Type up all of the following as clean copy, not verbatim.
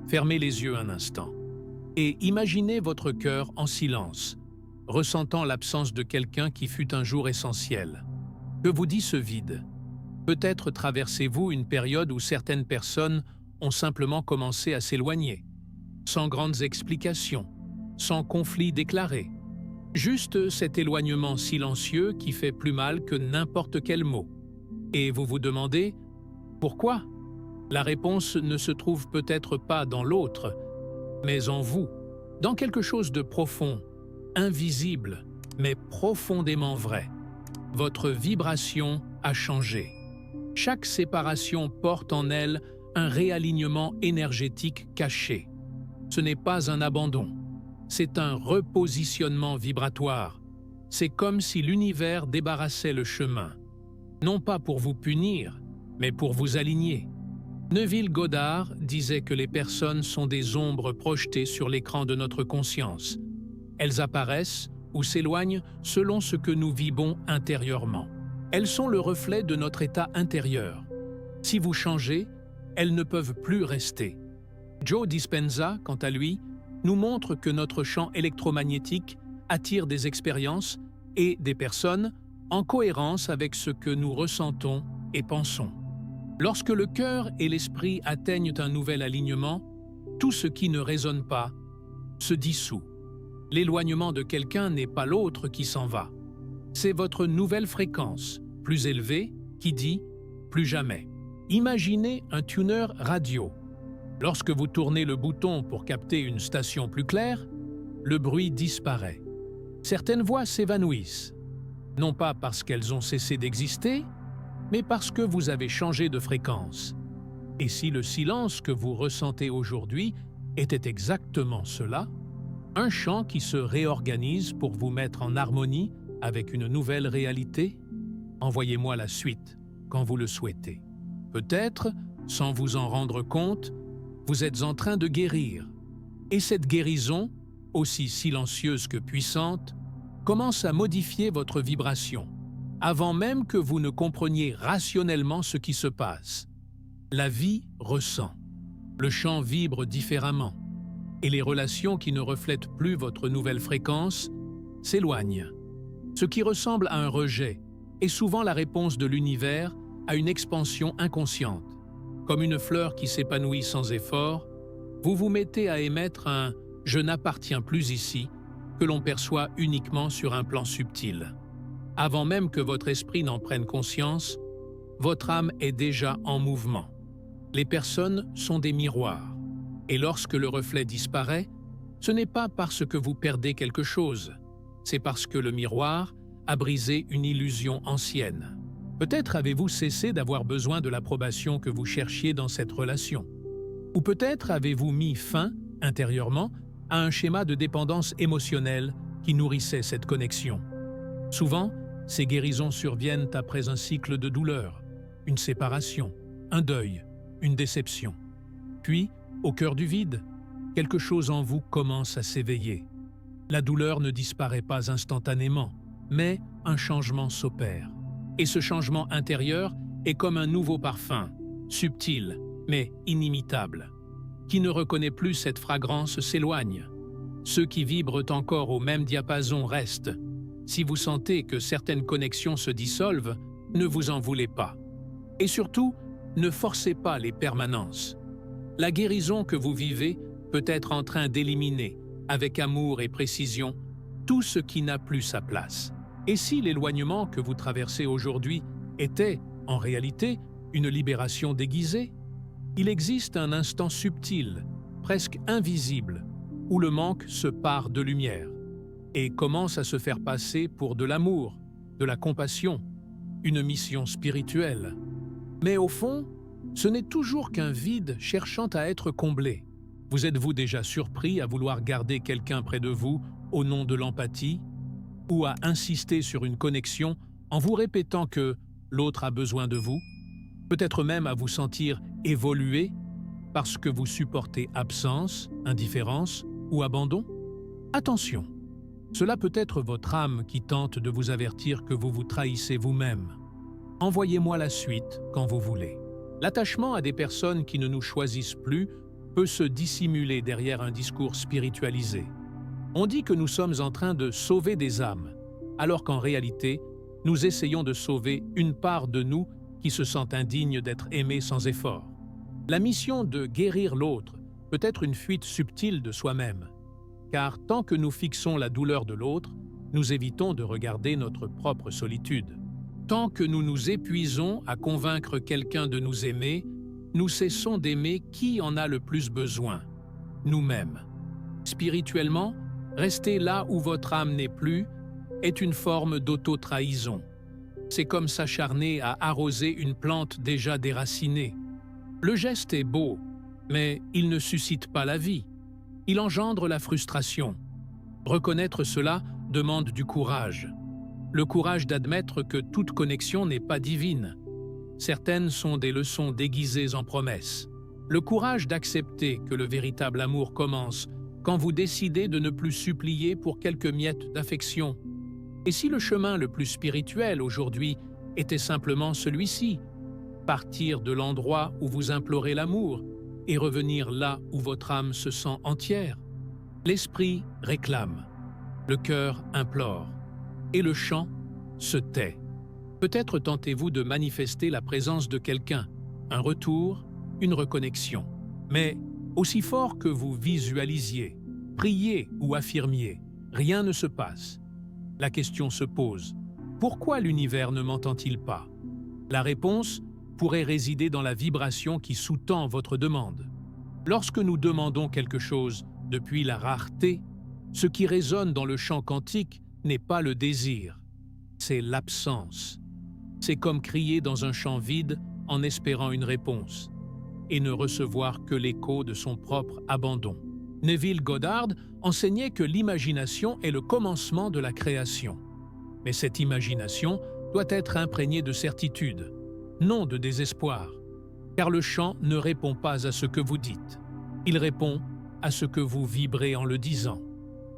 Fermez les yeux un instant et imaginez votre cœur en silence, ressentant l'absence de quelqu'un qui fut un jour essentiel. Que vous dit ce vide? Peut-être traversez-vous une période où certaines personnes ont simplement commencé à s'éloigner, sans grandes explications, sans conflit déclaré. Juste cet éloignement silencieux qui fait plus mal que n'importe quel mot. Et vous vous demandez « Pourquoi ?» La réponse ne se trouve peut-être pas dans l'autre, mais en vous, dans quelque chose de profond, invisible, mais profondément vrai. Votre vibration a changé. Chaque séparation porte en elle un réalignement énergétique caché. Ce n'est pas un abandon, c'est un repositionnement vibratoire. C'est comme si l'univers débarrassait le chemin, non pas pour vous punir, mais pour vous aligner. Neville Goddard disait que les personnes sont des ombres projetées sur l'écran de notre conscience. Elles apparaissent ou s'éloignent selon ce que nous vivons intérieurement. Elles sont le reflet de notre état intérieur. Si vous changez, elles ne peuvent plus rester. Joe Dispenza, quant à lui, nous montre que notre champ électromagnétique attire des expériences et des personnes en cohérence avec ce que nous ressentons et pensons. Lorsque le cœur et l'esprit atteignent un nouvel alignement, tout ce qui ne résonne pas se dissout. L'éloignement de quelqu'un n'est pas l'autre qui s'en va. C'est votre nouvelle fréquence, plus élevée, qui dit « plus jamais ». Imaginez un tuner radio. Lorsque vous tournez le bouton pour capter une station plus claire, le bruit disparaît. Certaines voix s'évanouissent, non pas parce qu'elles ont cessé d'exister, mais parce que vous avez changé de fréquence. Et si le silence que vous ressentez aujourd'hui était exactement cela, un champ qui se réorganise pour vous mettre en harmonie avec une nouvelle réalité? Envoyez-moi la suite quand vous le souhaitez. Peut-être, sans vous en rendre compte, vous êtes en train de guérir. Et cette guérison, aussi silencieuse que puissante, commence à modifier votre vibration, avant même que vous ne compreniez rationnellement ce qui se passe. La vie ressent. Le champ vibre différemment. Et les relations qui ne reflètent plus votre nouvelle fréquence s'éloignent. Ce qui ressemble à un rejet est souvent la réponse de l'univers à une expansion inconsciente. Comme une fleur qui s'épanouit sans effort, vous vous mettez à émettre un « je n'appartiens plus ici » que l'on perçoit uniquement sur un plan subtil. Avant même que votre esprit n'en prenne conscience, votre âme est déjà en mouvement. Les personnes sont des miroirs. Et lorsque le reflet disparaît, ce n'est pas parce que vous perdez quelque chose, c'est parce que le miroir a brisé une illusion ancienne. Peut-être avez-vous cessé d'avoir besoin de l'approbation que vous cherchiez dans cette relation. Ou peut-être avez-vous mis fin, intérieurement, à un schéma de dépendance émotionnelle qui nourrissait cette connexion. Souvent, ces guérisons surviennent après un cycle de douleur, une séparation, un deuil, une déception. Puis, au cœur du vide, quelque chose en vous commence à s'éveiller. La douleur ne disparaît pas instantanément, mais un changement s'opère. Et ce changement intérieur est comme un nouveau parfum, subtil, mais inimitable. Qui ne reconnaît plus cette fragrance s'éloigne. Ceux qui vibrent encore au même diapason restent. Si vous sentez que certaines connexions se dissolvent, ne vous en voulez pas. Et surtout, ne forcez pas les permanences. La guérison que vous vivez peut être en train d'éliminer, avec amour et précision, tout ce qui n'a plus sa place. Et si l'éloignement que vous traversez aujourd'hui était, en réalité, une libération déguisée? Il existe un instant subtil, presque invisible, où le manque se pare de lumière et commence à se faire passer pour de l'amour, de la compassion, une mission spirituelle. Mais au fond, ce n'est toujours qu'un vide cherchant à être comblé. Vous êtes-vous déjà surpris à vouloir garder quelqu'un près de vous au nom de l'empathie ou à insister sur une connexion en vous répétant que l'autre a besoin de vous? Peut-être même à vous sentir évoluer parce que vous supportez absence, indifférence ou abandon? Attention, cela peut être votre âme qui tente de vous avertir que vous vous trahissez vous-même. Envoyez-moi la suite quand vous voulez. L'attachement à des personnes qui ne nous choisissent plus peut se dissimuler derrière un discours spiritualisé. On dit que nous sommes en train de sauver des âmes, alors qu'en réalité, nous essayons de sauver une part de nous qui se sent indigne d'être aimée sans effort. La mission de guérir l'autre peut être une fuite subtile de soi-même, car tant que nous fixons la douleur de l'autre, nous évitons de regarder notre propre solitude. Tant que nous nous épuisons à convaincre quelqu'un de nous aimer, nous cessons d'aimer qui en a le plus besoin, nous-mêmes. Spirituellement, rester là où votre âme n'est plus est une forme d'auto-trahison. C'est comme s'acharner à arroser une plante déjà déracinée. Le geste est beau, mais il ne suscite pas la vie. Il engendre la frustration. Reconnaître cela demande du courage. Le courage d'admettre que toute connexion n'est pas divine. Certaines sont des leçons déguisées en promesses. Le courage d'accepter que le véritable amour commence quand vous décidez de ne plus supplier pour quelques miettes d'affection. Et si le chemin le plus spirituel aujourd'hui était simplement celui-ci, partir de l'endroit où vous implorez l'amour et revenir là où votre âme se sent entière? L'esprit réclame, le cœur implore, et le chant se tait. Peut-être tentez-vous de manifester la présence de quelqu'un, un retour, une reconnexion. Mais aussi fort que vous visualisiez, priez ou affirmiez, rien ne se passe. La question se pose, pourquoi l'univers ne m'entend-il pas? La réponse pourrait résider dans la vibration qui sous-tend votre demande. Lorsque nous demandons quelque chose depuis la rareté, ce qui résonne dans le champ quantique n'est pas le désir, c'est l'absence. C'est comme crier dans un champ vide en espérant une réponse, et ne recevoir que l'écho de son propre abandon. Neville Goddard enseignait que l'imagination est le commencement de la création. Mais cette imagination doit être imprégnée de certitude, non de désespoir, car le chant ne répond pas à ce que vous dites. Il répond à ce que vous vibrez en le disant.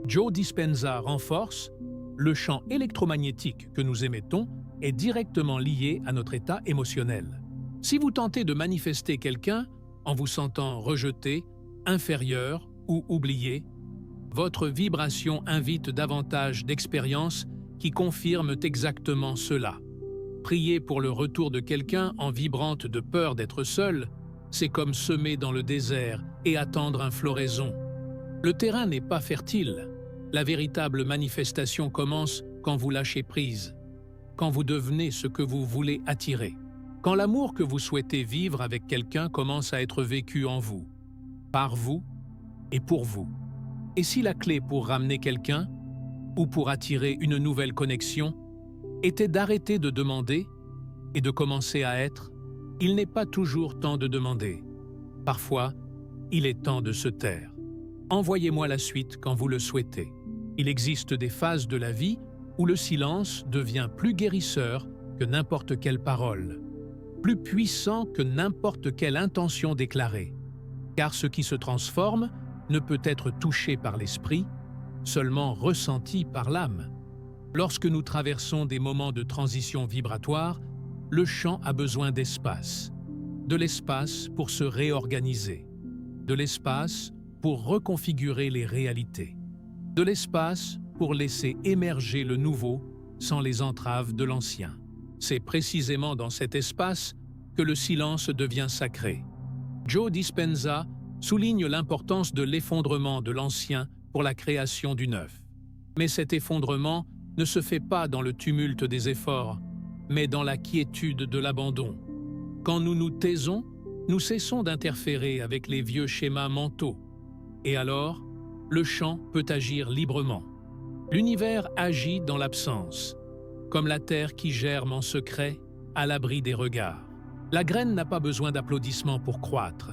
Joe Dispenza renforce « Le champ électromagnétique que nous émettons est directement lié à notre état émotionnel. Si vous tentez de manifester quelqu'un en vous sentant rejeté, inférieur ou oublié, votre vibration invite davantage d'expériences qui confirment exactement cela. Prier pour le retour de quelqu'un en vibrant de peur d'être seul, c'est comme semer dans le désert et attendre une floraison. Le terrain n'est pas fertile. La véritable manifestation commence quand vous lâchez prise, quand vous devenez ce que vous voulez attirer, quand l'amour que vous souhaitez vivre avec quelqu'un commence à être vécu en vous, par vous et pour vous. Et si la clé pour ramener quelqu'un, ou pour attirer une nouvelle connexion, était d'arrêter de demander et de commencer à être, il n'est pas toujours temps de demander. Parfois, il est temps de se taire. Envoyez-moi la suite quand vous le souhaitez. Il existe des phases de la vie où le silence devient plus guérisseur que n'importe quelle parole, plus puissant que n'importe quelle intention déclarée. Car ce qui se transforme ne peut être touché par l'esprit, seulement ressenti par l'âme. Lorsque nous traversons des moments de transition vibratoire, le champ a besoin d'espace. De l'espace pour se réorganiser. De l'espace pour reconfigurer les réalités. De l'espace pour laisser émerger le nouveau sans les entraves de l'ancien. C'est précisément dans cet espace que le silence devient sacré. Joe Dispenza souligne l'importance de l'effondrement de l'ancien pour la création du neuf. Mais cet effondrement ne se fait pas dans le tumulte des efforts, mais dans la quiétude de l'abandon. Quand nous nous taisons, nous cessons d'interférer avec les vieux schémas mentaux. Et alors, le chant peut agir librement. L'univers agit dans l'absence, comme la terre qui germe en secret, à l'abri des regards. La graine n'a pas besoin d'applaudissements pour croître.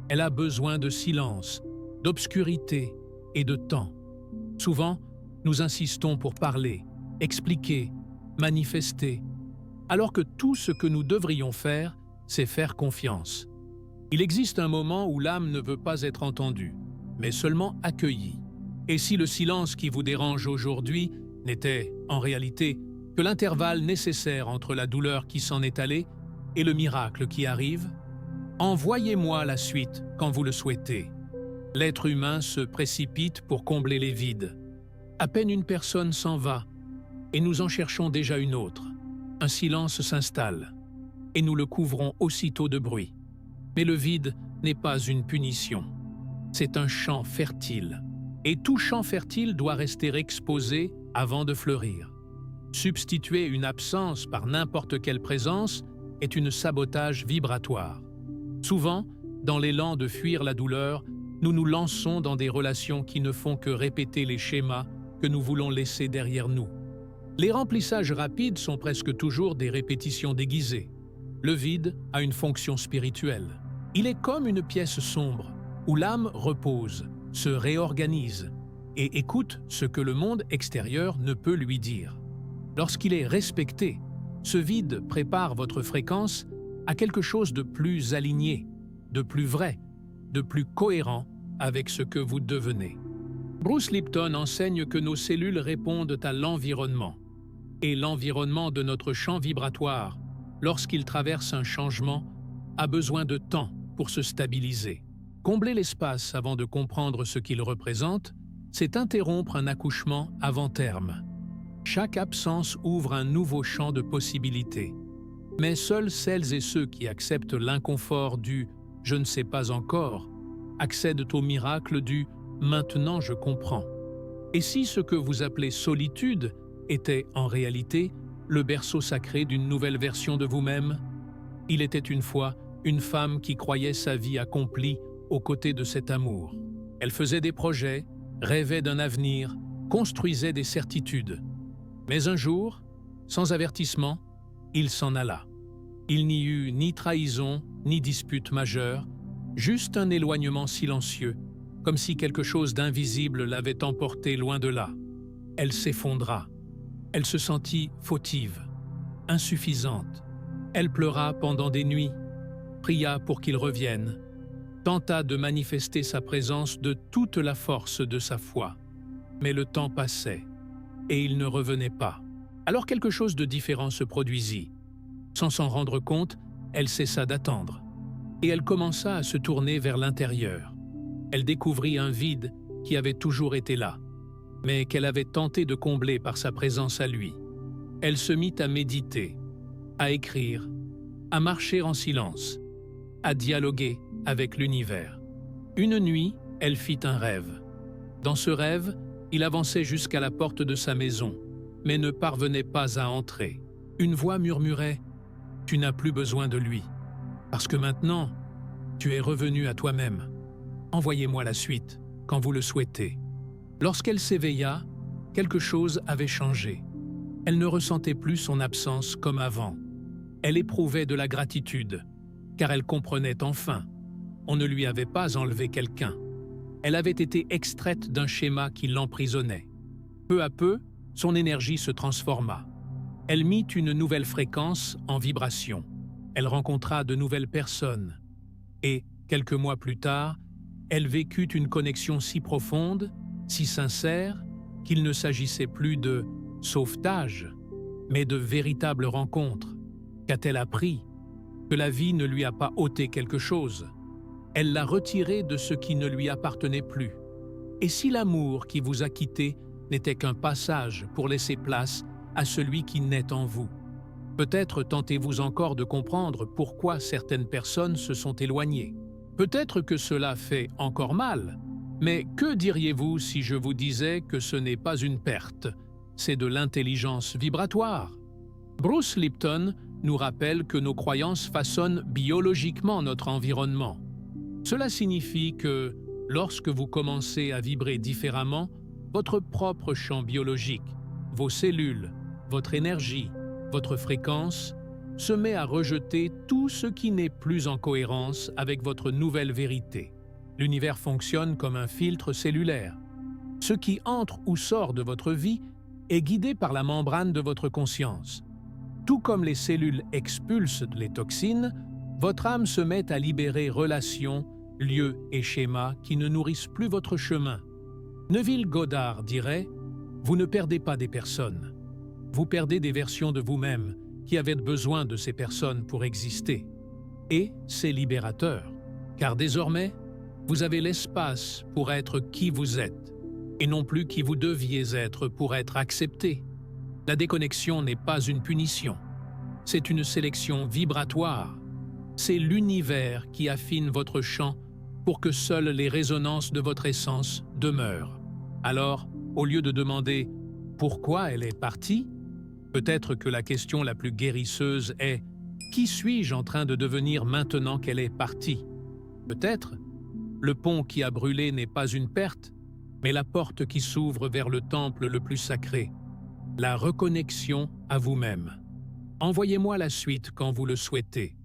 Elle a besoin de silence, d'obscurité et de temps. Souvent, nous insistons pour parler, expliquer, manifester, alors que tout ce que nous devrions faire, c'est faire confiance. Il existe un moment où l'âme ne veut pas être entendue, mais seulement accueillie. Et si le silence qui vous dérange aujourd'hui n'était, en réalité, que l'intervalle nécessaire entre la douleur qui s'en est allée et le miracle qui arrive, Envoyez-moi la suite quand vous le souhaitez. L'être humain se précipite pour combler les vides. À peine une personne s'en va, et nous en cherchons déjà une autre. Un silence s'installe, et nous le couvrons aussitôt de bruit. Mais le vide n'est pas une punition. C'est un champ fertile. Et tout champ fertile doit rester exposé avant de fleurir. Substituer une absence par n'importe quelle présence est un sabotage vibratoire. Souvent, dans l'élan de fuir la douleur, nous nous lançons dans des relations qui ne font que répéter les schémas que nous voulons laisser derrière nous. Les remplissages rapides sont presque toujours des répétitions déguisées. Le vide a une fonction spirituelle. Il est comme une pièce sombre, où l'âme repose, se réorganise et écoute ce que le monde extérieur ne peut lui dire. Lorsqu'il est respecté, ce vide prépare votre fréquence à quelque chose de plus aligné, de plus vrai, de plus cohérent avec ce que vous devenez. Bruce Lipton enseigne que nos cellules répondent à l'environnement. Et l'environnement de notre champ vibratoire, lorsqu'il traverse un changement, a besoin de temps pour se stabiliser. Combler l'espace avant de comprendre ce qu'il représente, c'est interrompre un accouchement avant terme. Chaque absence ouvre un nouveau champ de possibilités. Mais seuls celles et ceux qui acceptent l'inconfort du « je ne sais pas encore » accèdent au miracle du « maintenant je comprends ». Et si ce que vous appelez solitude était en réalité le berceau sacré d'une nouvelle version de vous-même? Il était une fois une femme qui croyait sa vie accomplie aux côtés de cet amour. Elle faisait des projets, rêvait d'un avenir, construisait des certitudes. Mais un jour, sans avertissement, il s'en alla. Il n'y eut ni trahison, ni dispute majeure, juste un éloignement silencieux, comme si quelque chose d'invisible l'avait emportée loin de là. Elle s'effondra. Elle se sentit fautive, insuffisante. Elle pleura pendant des nuits, pria pour qu'il revienne, tenta de manifester sa présence de toute la force de sa foi. Mais le temps passait, et il ne revenait pas. Alors quelque chose de différent se produisit. Sans s'en rendre compte, elle cessa d'attendre, et elle commença à se tourner vers l'intérieur. Elle découvrit un vide qui avait toujours été là, mais qu'elle avait tenté de combler par sa présence à lui. Elle se mit à méditer, à écrire, à marcher en silence, à dialoguer avec l'univers. Une nuit, elle fit un rêve. Dans ce rêve, il avançait jusqu'à la porte de sa maison, mais ne parvenait pas à entrer. Une voix murmurait « Tu n'as plus besoin de lui, parce que maintenant, tu es revenu à toi-même. Envoyez-moi la suite, quand vous le souhaitez. » Lorsqu'elle s'éveilla, quelque chose avait changé. Elle ne ressentait plus son absence comme avant. Elle éprouvait de la gratitude, car elle comprenait enfin. On ne lui avait pas enlevé quelqu'un. Elle avait été extraite d'un schéma qui l'emprisonnait. Peu à peu, son énergie se transforma. Elle mit une nouvelle fréquence en vibration. Elle rencontra de nouvelles personnes. Et, quelques mois plus tard, elle vécut une connexion si profonde, si sincère, qu'il ne s'agissait plus de sauvetage, mais de véritable rencontre. Qu'a-t-elle appris? Que la vie ne lui a pas ôté quelque chose. Elle l'a retiré de ce qui ne lui appartenait plus. Et si l'amour qui vous a quitté n'était qu'un passage pour laisser place à celui qui naît en vous? Peut-être tentez-vous encore de comprendre pourquoi certaines personnes se sont éloignées. Peut-être que cela fait encore mal, mais que diriez-vous si je vous disais que ce n'est pas une perte, c'est de l'intelligence vibratoire? Bruce Lipton nous rappelle que nos croyances façonnent biologiquement notre environnement. Cela signifie que, lorsque vous commencez à vibrer différemment, votre propre champ biologique, vos cellules, votre énergie, votre fréquence, se met à rejeter tout ce qui n'est plus en cohérence avec votre nouvelle vérité. L'univers fonctionne comme un filtre cellulaire. Ce qui entre ou sort de votre vie est guidé par la membrane de votre conscience. Tout comme les cellules expulsent les toxines, votre âme se met à libérer relations, lieux et schémas qui ne nourrissent plus votre chemin. Neville Goddard dirait « Vous ne perdez pas des personnes. Vous perdez des versions de vous-même qui avaient besoin de ces personnes pour exister. » Et c'est libérateur, car désormais, vous avez l'espace pour être qui vous êtes, et non plus qui vous deviez être pour être accepté. La déconnexion n'est pas une punition, c'est une sélection vibratoire. C'est l'univers qui affine votre champ pour que seules les résonances de votre essence demeurent. Alors, au lieu de demander « pourquoi elle est partie ?», peut-être que la question la plus guérisseuse est « qui suis-je en train de devenir maintenant qu'elle est partie ?» Peut-être, le pont qui a brûlé n'est pas une perte, mais la porte qui s'ouvre vers le temple le plus sacré, la reconnexion à vous-même. Envoyez-moi la suite quand vous le souhaitez.